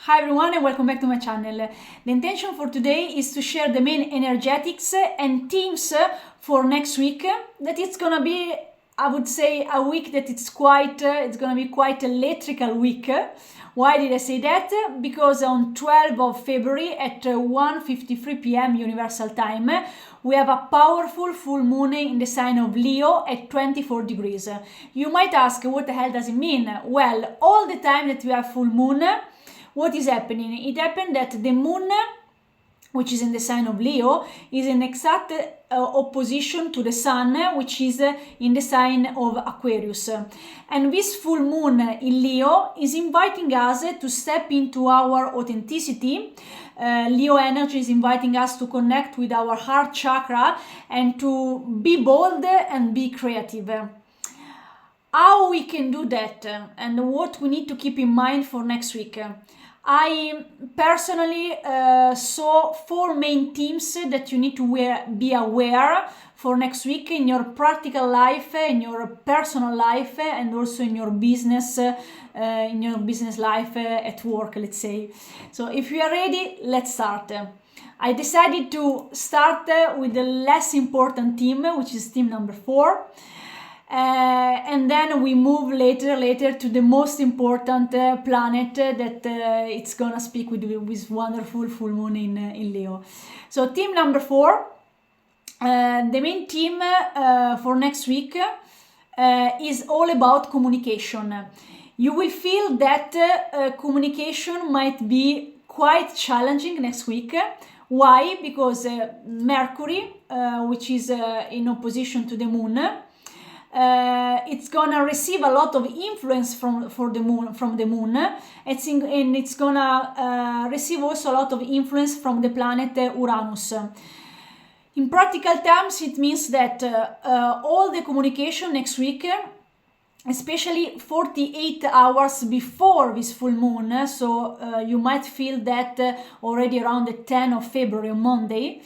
Hi everyone and welcome back to my channel. The intention for today is to share the main energetics and themes for next week. That it's gonna be, I would say, a week that it's gonna be quite electrical week. Why did I say that? Because on 12th of February at 1:53 p.m. Universal Time, we have a powerful full moon in the sign of Leo at 24 degrees. You might ask, what the hell does it mean? Well, all the time that we have full moon, what is happening? It happened that the moon, which is in the sign of Leo, is in exact opposition to the sun, which is in the sign of Aquarius. And this full moon in Leo is inviting us to step into our authenticity. Leo energy is inviting us to connect with our heart chakra and to be bold and be creative. How we can do that and what we need to keep in mind for next week. I personally saw four main themes that you need to be aware for next week in your practical life, in your personal life, and also in your business life at work, let's say. So if you are ready, let's start. I decided to start with the less important theme, which is theme number 4. And then we move later to the most important planet that it's gonna speak with wonderful full moon in Leo. So theme number 4, the main theme for next week is all about communication. You will feel that communication might be quite challenging next week. Why? Because Mercury, which is in opposition to the moon, it's gonna receive a lot of influence from the moon. It's gonna receive also a lot of influence from the planet Uranus. In practical terms, it means that all the communication next week, especially 48 hours before this full moon, so you might feel that already around the 10th of February on Monday,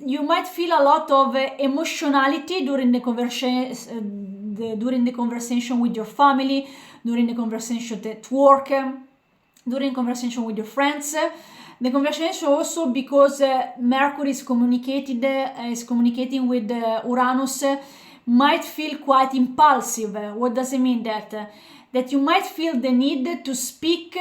you might feel a lot of emotionality during the conversation with your family, during the conversation at work, during conversation with your friends. The conversation also because Mercury is communicating with Uranus, might feel quite impulsive. What does it mean? That you might feel the need to speak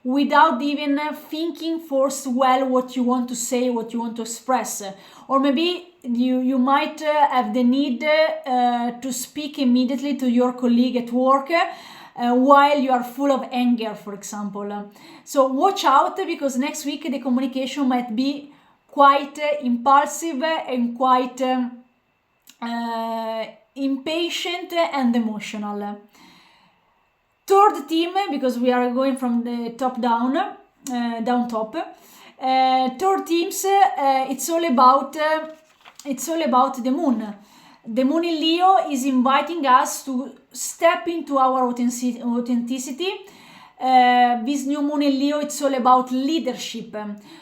without even thinking first well what you want to say, what you want to express. Or maybe you might have the need to speak immediately to your colleague at work while you are full of anger, for example. So watch out, because next week the communication might be quite impulsive and quite impatient and emotional. Third theme, because we are going from the top down, top. Third themes, it's all about the moon. The moon in Leo is inviting us to step into our authenticity. This new moon in Leo, it's all about leadership.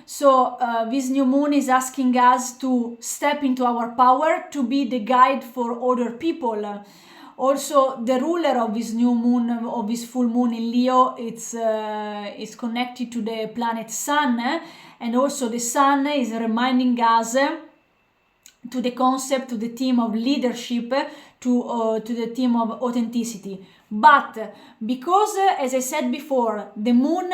So this new moon is asking us to step into our power, to be the guide for other people. Also, the ruler of this new moon, of this full moon in Leo, it's connected to the planet Sun, and also the Sun is reminding us to the concept, to the theme of leadership, to the theme of authenticity. But because, as I said before, the moon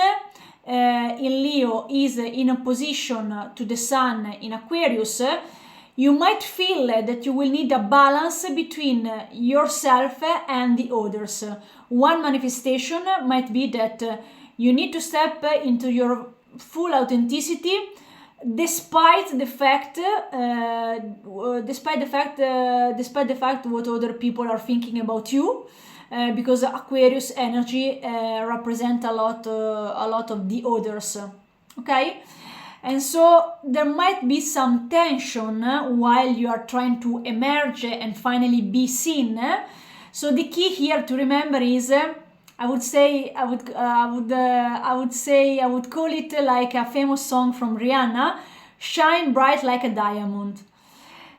in Leo is in opposition to the Sun in Aquarius, you might feel that you will need a balance between yourself and the others. One manifestation might be that you need to step into your full authenticity, despite the fact what other people are thinking about you, because Aquarius energy represents a lot of the others. Okay. And so there might be some tension while you are trying to emerge and finally be seen. So the key here to remember is, I would call it like a famous song from Rihanna, "Shine bright like a diamond."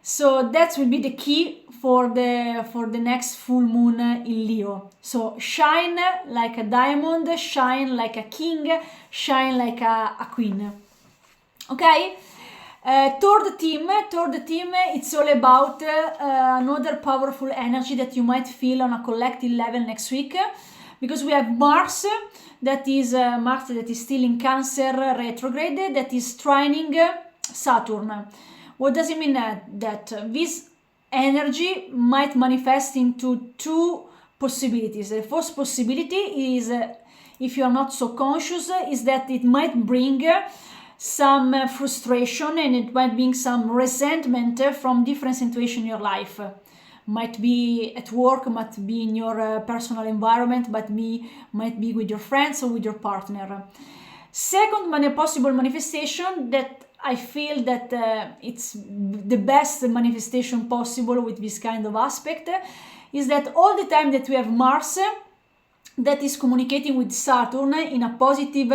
So that will be the key for the next full moon in Leo. So shine like a diamond, shine like a king, shine like a queen. Okay? Third theme, it's all about another powerful energy that you might feel on a collective level next week, because we have Mars that is still in Cancer retrograde, that is trining Saturn. What does it mean? That this energy might manifest into two possibilities. The first possibility is, if you are not so conscious, is that it might bring some frustration, and it might bring some resentment from different situations in your life. Might be at work, might be in your personal environment, but might be with your friends or with your partner. Second possible manifestation, that I feel that it's the best manifestation possible with this kind of aspect, is that all the time that we have Mars that is communicating with Saturn in a positive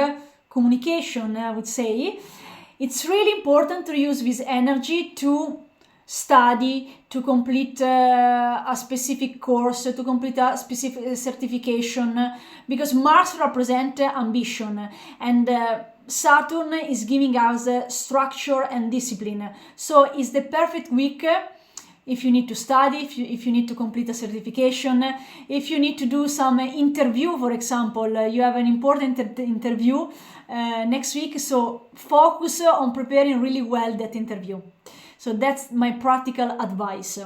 communication, I would say, it's really important to use this energy to study, to complete a specific course, to complete a specific certification, because Mars represents ambition, and Saturn is giving us structure and discipline. So it's the perfect week if you need to study, if you need to complete a certification, if you need to do some interview, for example, you have an important interview next week, so focus on preparing really well that interview. So that's my practical advice.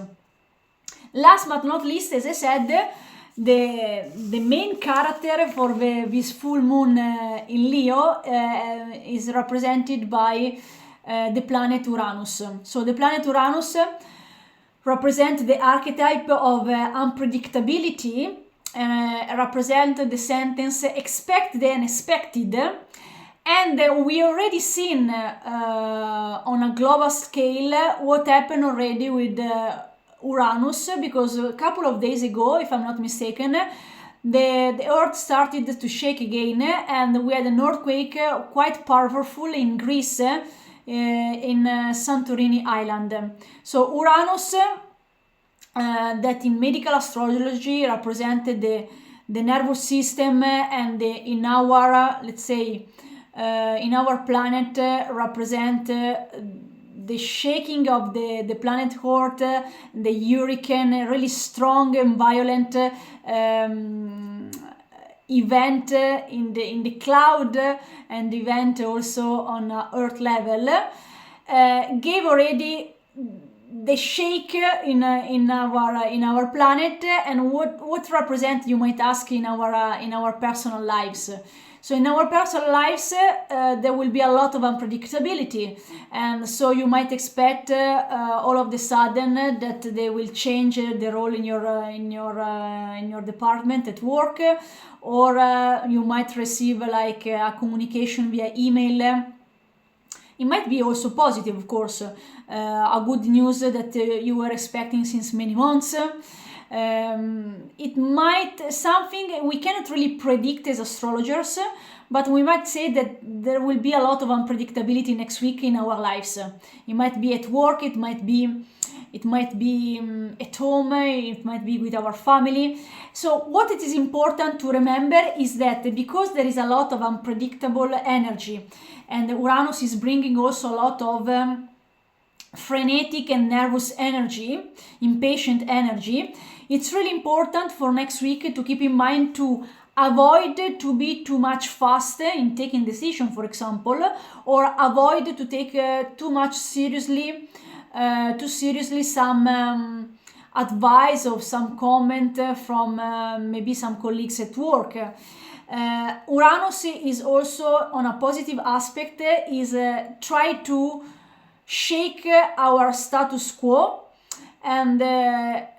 Last but not least, as I said, the main character for this full moon in Leo is represented by the planet Uranus. So the planet Uranus represent the archetype of unpredictability, represent the sentence expect the unexpected, and we already seen on a global scale what happened already with Uranus, because a couple of days ago, if I'm not mistaken, the earth started to shake again, and we had an earthquake quite powerful in Greece, in Santorini Island. So Uranus, that in medical astrology represented the nervous system, and in our, let's say, in our planet represent the shaking of the planet Earth, the hurricane, really strong and violent event in the cloud, and event also on Earth level, gave already the shake in our planet. And what represent, you might ask, in our personal lives. So in our personal lives, there will be a lot of unpredictability, and so you might expect all of the sudden that they will change the role in your department at work, or you might receive like a communication via email. It might be also positive, of course, a good news that you were expecting since many months. It might something we cannot really predict as astrologers, but we might say that there will be a lot of unpredictability next week in our lives. It might be at work, it might be at home, it might be with our family. So what it is important to remember is that because there is a lot of unpredictable energy, and Uranus is bringing also a lot of frenetic and nervous energy, impatient energy, it's really important for next week to keep in mind to avoid to be too much fast in taking decision, for example, or avoid to take too seriously some advice or some comment from maybe some colleagues at work. Uranus is also on a positive aspect, is try to shake our status quo, and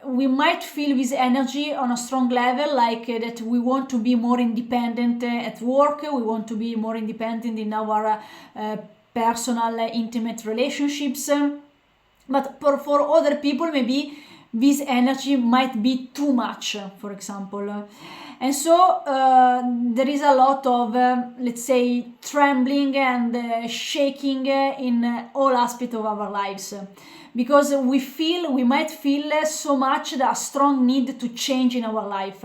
we might feel this energy on a strong level, like that we want to be more independent at work, we want to be more independent in our personal intimate relationships, but for other people maybe this energy might be too much, for example. And so there is a lot of, let's say, trembling and shaking in all aspects of our lives. Because we might feel so much a strong need to change in our life.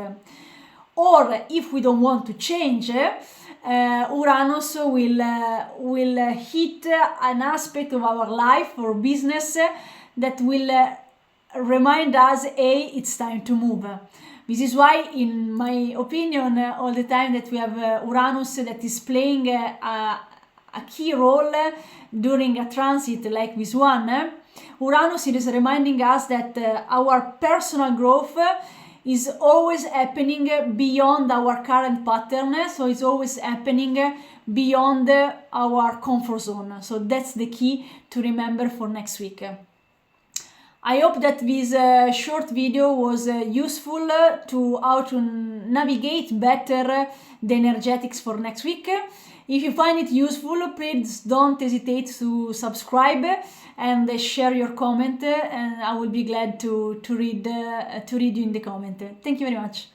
Or if we don't want to change, Uranus will hit an aspect of our life or business that will remind us, hey, it's time to move. This is why, in my opinion, all the time that we have Uranus that is playing a key role during a transit like this one, Uranus is reminding us that our personal growth is always happening beyond our current pattern, so it's always happening beyond our comfort zone. So that's the key to remember for next week. I hope that this short video was useful to how to navigate better the energetics for next week. If you find it useful, please don't hesitate to subscribe and share your comment, and I will be glad to read you in the comment. Thank you very much.